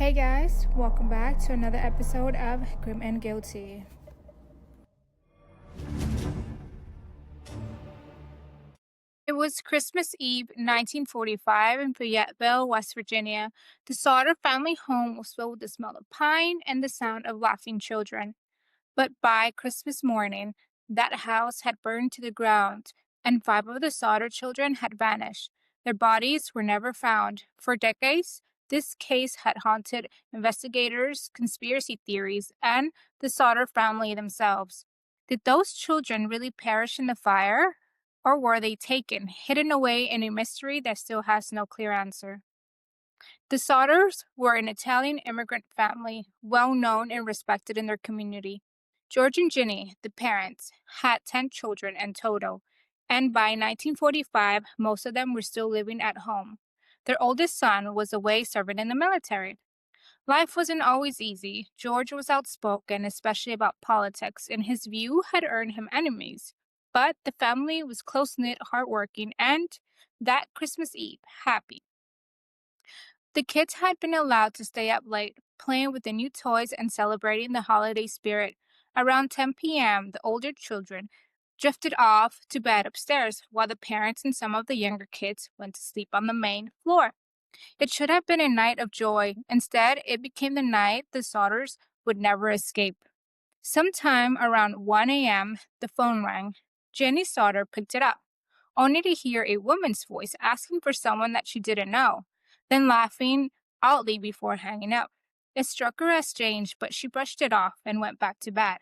Hey guys, welcome back to another episode of Grim and Guilty. It was Christmas Eve, 1945, in Fayetteville, West Virginia. The Sodder family home was filled with the smell of pine and the sound of laughing children. But by Christmas morning, that house had burned to the ground, and five of the Sodder children had vanished. Their bodies were never found. For decades, this case had haunted investigators, conspiracy theories, and the Sodder family themselves. Did those children really perish in the fire? Or were they taken, hidden away in a mystery that still has no clear answer? The Sodders were an Italian immigrant family, well known and respected in their community. George and Ginny, the parents, had 10 children in total, and by 1945, most of them were still living at home. Their oldest son was away serving in the military. Life wasn't always easy. George was outspoken, especially about politics, and his view had earned him enemies. But the family was close knit, hardworking, and that Christmas Eve, happy. The kids had been allowed to stay up late, playing with the new toys and celebrating the holiday spirit. Around 10 p.m., the older children drifted off to bed upstairs, while the parents and some of the younger kids went to sleep on the main floor. It should have been a night of joy. Instead, it became the night the Sodders would never escape. Sometime around 1 a.m., the phone rang. Jenny Sodder picked it up, only to hear a woman's voice asking for someone that she didn't know, then laughing loudly before hanging up. It struck her as strange, but she brushed it off and went back to bed.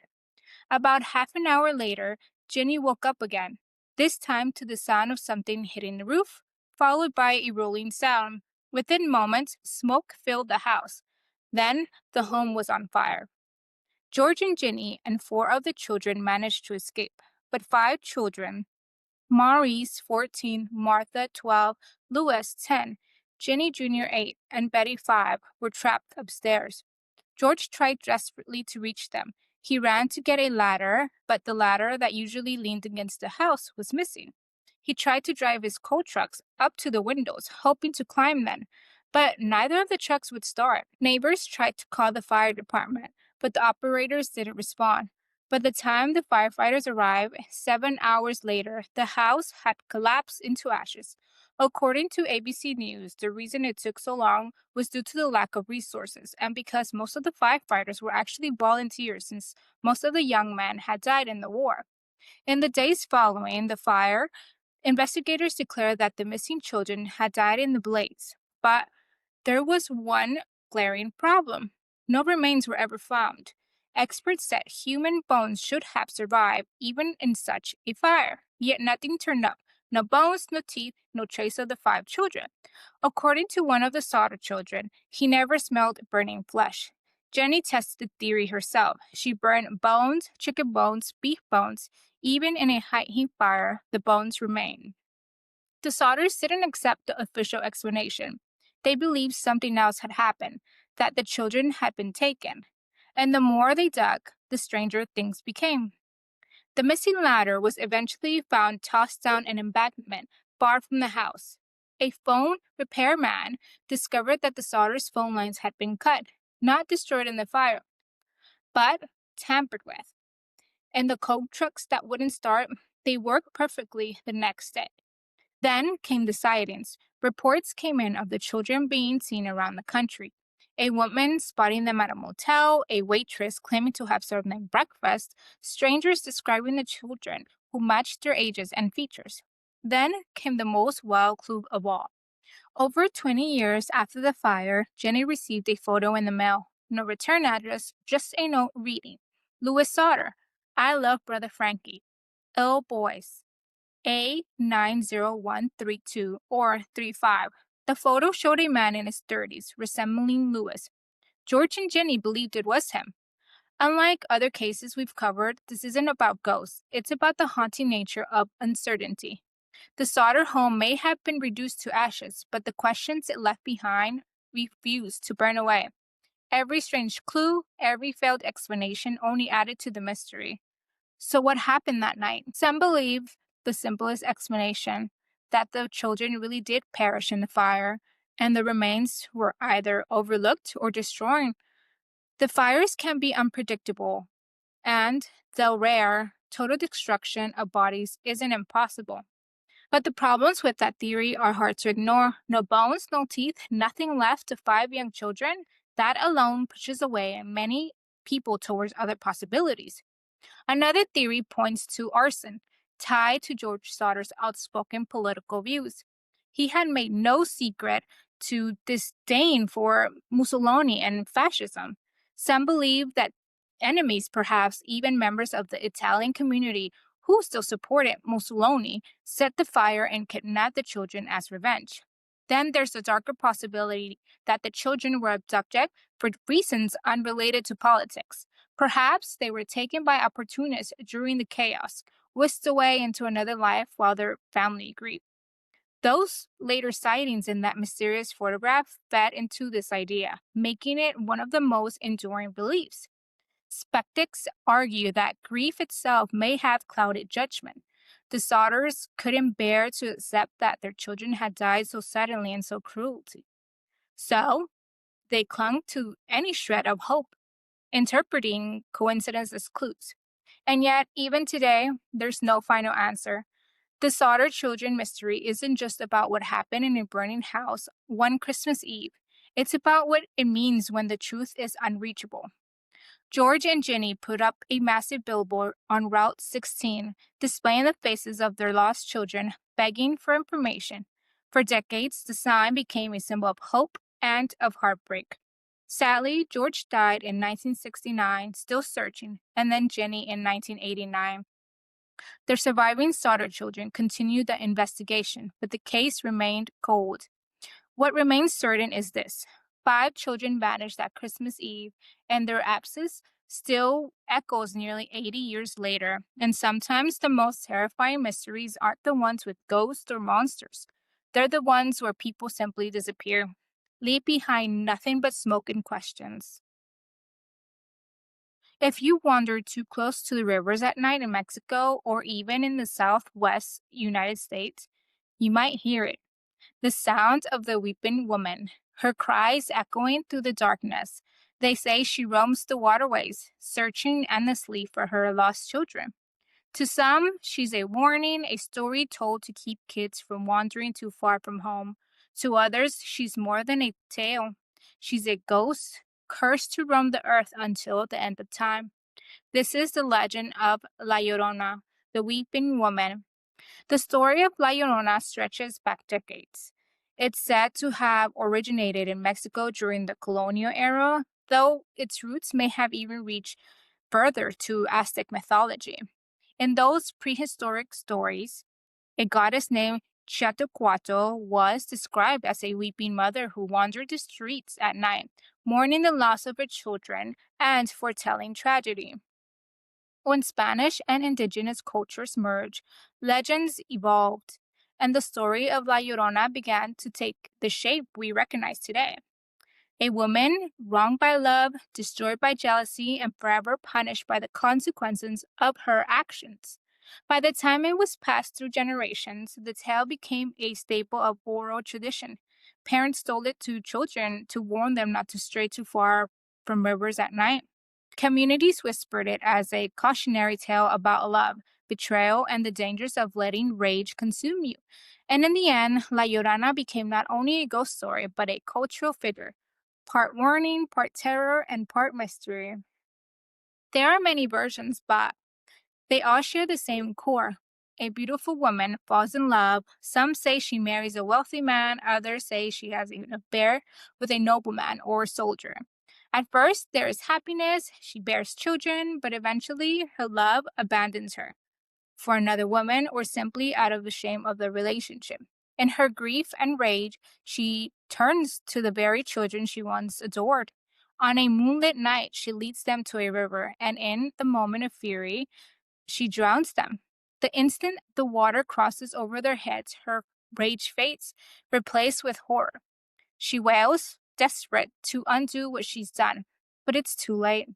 About half an hour later, Jenny woke up again, this time to the sound of something hitting the roof, followed by a rolling sound. Within moments, smoke filled the house. Then, the home was on fire. George and Ginny and four of the children managed to escape, but five children, Maurice, 14, Martha, 12, Louis, 10, Ginny Jr., 8, and Betty, 5, were trapped upstairs. George tried desperately to reach them. He ran to get a ladder, but the ladder that usually leaned against the house was missing. He tried to drive his coal trucks up to the windows, hoping to climb them, but neither of the trucks would start. Neighbors tried to call the fire department, but the operators didn't respond. By the time the firefighters arrived, 7 hours later, the house had collapsed into ashes. According to ABC News, the reason it took so long was due to the lack of resources and because most of the firefighters were actually volunteers since most of the young men had died in the war. In the days following the fire, investigators declared that the missing children had died in the blaze. But there was one glaring problem. No remains were ever found. Experts said human bones should have survived even in such a fire, yet nothing turned up. No bones, no teeth, no trace of the five children. According to one of the Sodder children, he never smelled burning flesh. Jenny tested the theory herself. She burned bones, chicken bones, beef bones. Even in a high heat fire, the bones remained. The Sodders didn't accept the official explanation. They believed something else had happened, that the children had been taken. And the more they dug, the stranger things became. The missing ladder was eventually found tossed down an embankment far from the house. A phone repairman discovered that the Sodders' phone lines had been cut, not destroyed in the fire, but tampered with. And the coal trucks that wouldn't start, they worked perfectly the next day. Then came the sightings. Reports came in of the children being seen around the country. A woman spotting them at a motel, a waitress claiming to have served them breakfast, strangers describing the children who matched their ages and features. Then came the most wild clue of all. Over 20 years after the fire, Jenny received a photo in the mail. No return address, just a note reading, Louis Sodder, I love Brother Frankie. Ill boys. A90132 or 35. The photo showed a man in his 30s, resembling Louis. George and Jenny believed it was him. Unlike other cases we've covered, this isn't about ghosts. It's about the haunting nature of uncertainty. The Sodder home may have been reduced to ashes, but the questions it left behind refused to burn away. Every strange clue, every failed explanation only added to the mystery. So what happened that night? Some believe the simplest explanation, that the children really did perish in the fire. and the remains were either overlooked or destroyed. The fires can be unpredictable, and, though rare, total destruction of bodies isn't impossible. But the problems with that theory are hard to ignore. No bones, no teeth, nothing left to five young children. That alone pushes away many people towards other possibilities. Another theory points to arson, tied to George Sodder's outspoken political views. He had made no secret to disdain for Mussolini and fascism. Some believe that enemies, perhaps even members of the Italian community who still supported Mussolini, set the fire and kidnapped the children as revenge. Then there's a darker possibility that the children were abducted for reasons unrelated to politics. Perhaps they were taken by opportunists during the chaos, whisked away into another life while their family grieved. Those later sightings in that mysterious photograph fed into this idea, making it one of the most enduring beliefs. Skeptics argue that grief itself may have clouded judgment. The Sodders couldn't bear to accept that their children had died so suddenly and so cruelly. So, they clung to any shred of hope, interpreting coincidence as clues. And yet, even today, there's no final answer. The Sodder children mystery isn't just about what happened in a burning house one Christmas Eve. It's about what it means when the truth is unreachable. George and Ginny put up a massive billboard on Route 16, displaying the faces of their lost children, begging for information. For decades, the sign became a symbol of hope and of heartbreak. Sadly, George died in 1969, still searching, and then Ginny in 1989. Their surviving Sodder children continued the investigation, but the case remained cold. What remains certain is this: five children vanished that Christmas Eve, and their absence still echoes nearly 80 years later. And sometimes the most terrifying mysteries aren't the ones with ghosts or monsters. They're the ones where people simply disappear, leave behind nothing but smoke and questions. If you wander too close to the rivers at night in Mexico or even in the southwest United States, you might hear it: the sound of the weeping woman, her cries echoing through the darkness. They say she roams the waterways, searching endlessly for her lost children. To some, she's a warning, a story told to keep kids from wandering too far from home. To others, she's more than a tale. She's a ghost, cursed to roam the earth until the end of time. This is the legend of La Llorona, the weeping woman. The story of La Llorona stretches back decades. It's said to have originated in Mexico during the colonial era, though its roots may have even reached further to Aztec mythology. In those prehistoric stories, a goddess named Chateuquatl was described as a weeping mother who wandered the streets at night, mourning the loss of her children and foretelling tragedy. When Spanish and indigenous cultures merged, legends evolved, and the story of La Llorona began to take the shape we recognize today. A woman wronged by love, destroyed by jealousy, and forever punished by the consequences of her actions. By the time it was passed through generations, the tale became a staple of oral tradition. Parents told it to children to warn them not to stray too far from rivers at night. Communities whispered it as a cautionary tale about love, betrayal, and the dangers of letting rage consume you. And in the end, La Llorona became not only a ghost story, but a cultural figure, part warning, part terror, and part mystery. There are many versions, but they all share the same core. A beautiful woman falls in love. Some say she marries a wealthy man, others say she has an affair with a nobleman or soldier. At first, there is happiness, she bears children, but eventually her love abandons her for another woman or simply out of the shame of the relationship. In her grief and rage, she turns to the very children she once adored. On a moonlit night, she leads them to a river, and in the moment of fury, she drowns them. The instant the water crosses over their heads, her rage fades, replaced with horror. She wails, desperate to undo what she's done, but it's too late.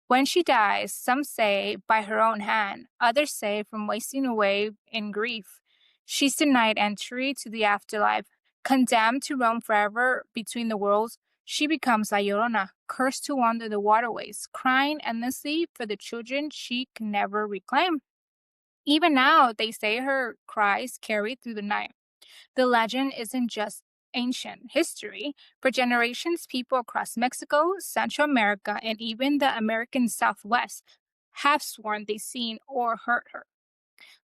When she dies, some say by her own hand, others say from wasting away in grief. She's denied entry to the afterlife, Condemned to roam forever between the worlds, she becomes La Llorona, cursed to wander the waterways, crying endlessly for the children she can never reclaim. Even now, they say her cries carry through the night. The legend isn't just ancient history. For generations, people across Mexico, Central America, and even the American Southwest have sworn they've seen or heard her.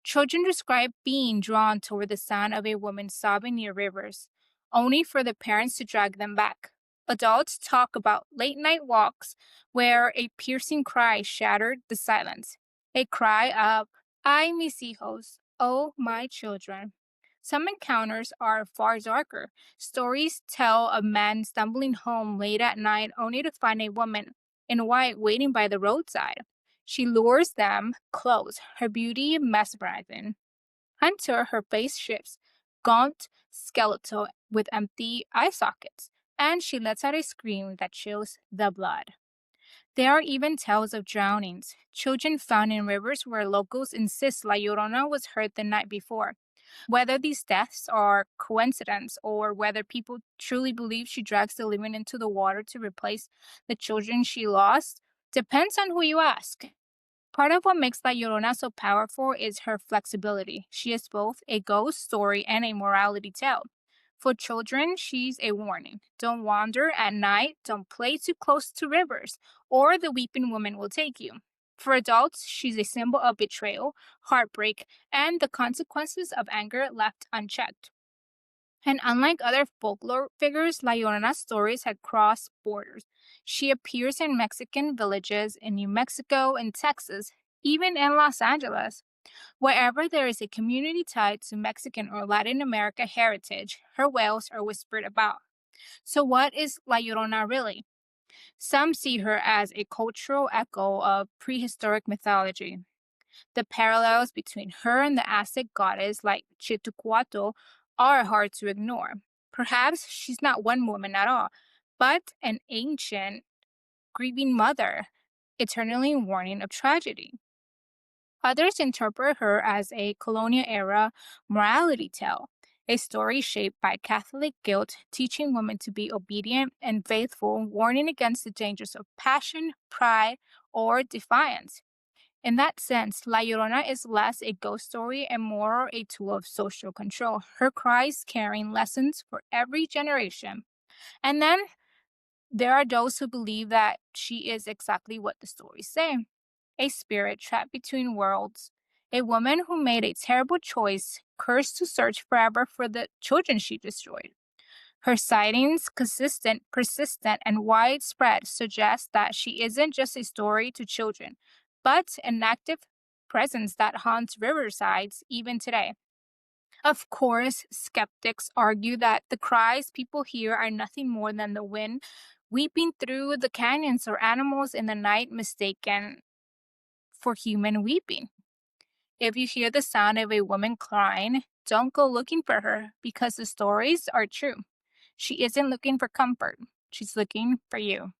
Children describe being drawn toward the sound of a woman sobbing near rivers, only for the parents to drag them back. Adults talk about late night walks where a piercing cry shattered the silence. A cry of, Ay, mis hijos, oh, my children. Some encounters are far darker. Stories tell of men stumbling home late at night only to find a woman in white waiting by the roadside. She lures them close, her beauty mesmerizing. Until her face shifts, gaunt, skeletal, with empty eye sockets, and she lets out a scream that chills the blood. There are even tales of drownings, children found in rivers where locals insist La Llorona was heard the night before. Whether these deaths are coincidence or whether people truly believe she drags the living into the water to replace the children she lost depends on who you ask. Part of what makes La Llorona so powerful is her flexibility. She is both a ghost story and a morality tale. For children, she's a warning. Don't wander at night, don't play too close to rivers, or the weeping woman will take you. For adults, she's a symbol of betrayal, heartbreak, and the consequences of anger left unchecked. And unlike other folklore figures, La Llorona's stories had crossed borders. She appears in Mexican villages in New Mexico and Texas, even in Los Angeles. Wherever there is a community tied to Mexican or Latin America heritage, her wails are whispered about. So, what is La Llorona really? Some see her as a cultural echo of prehistoric mythology. The parallels between her and the Aztec goddess like Chitucuatl are hard to ignore. Perhaps she's not one woman at all, but an ancient, grieving mother, eternally warning of tragedy. Others interpret her as a colonial era morality tale, a story shaped by Catholic guilt, teaching women to be obedient and faithful, warning against the dangers of passion, pride, or defiance. In that sense, La Llorona is less a ghost story and more a tool of social control, her cries carrying lessons for every generation. And then there are those who believe that she is exactly what the stories say, a spirit trapped between worlds, a woman who made a terrible choice, cursed to search forever for the children she destroyed. Her sightings, consistent, persistent, and widespread, suggest that she isn't just a story to children, but an active presence that haunts riversides even today. Of course, skeptics argue that the cries people hear are nothing more than the wind weeping through the canyons or animals in the night mistaken for human weeping. If you hear the sound of a woman crying, don't go looking for her because the stories are true. She isn't looking for comfort, she's looking for you.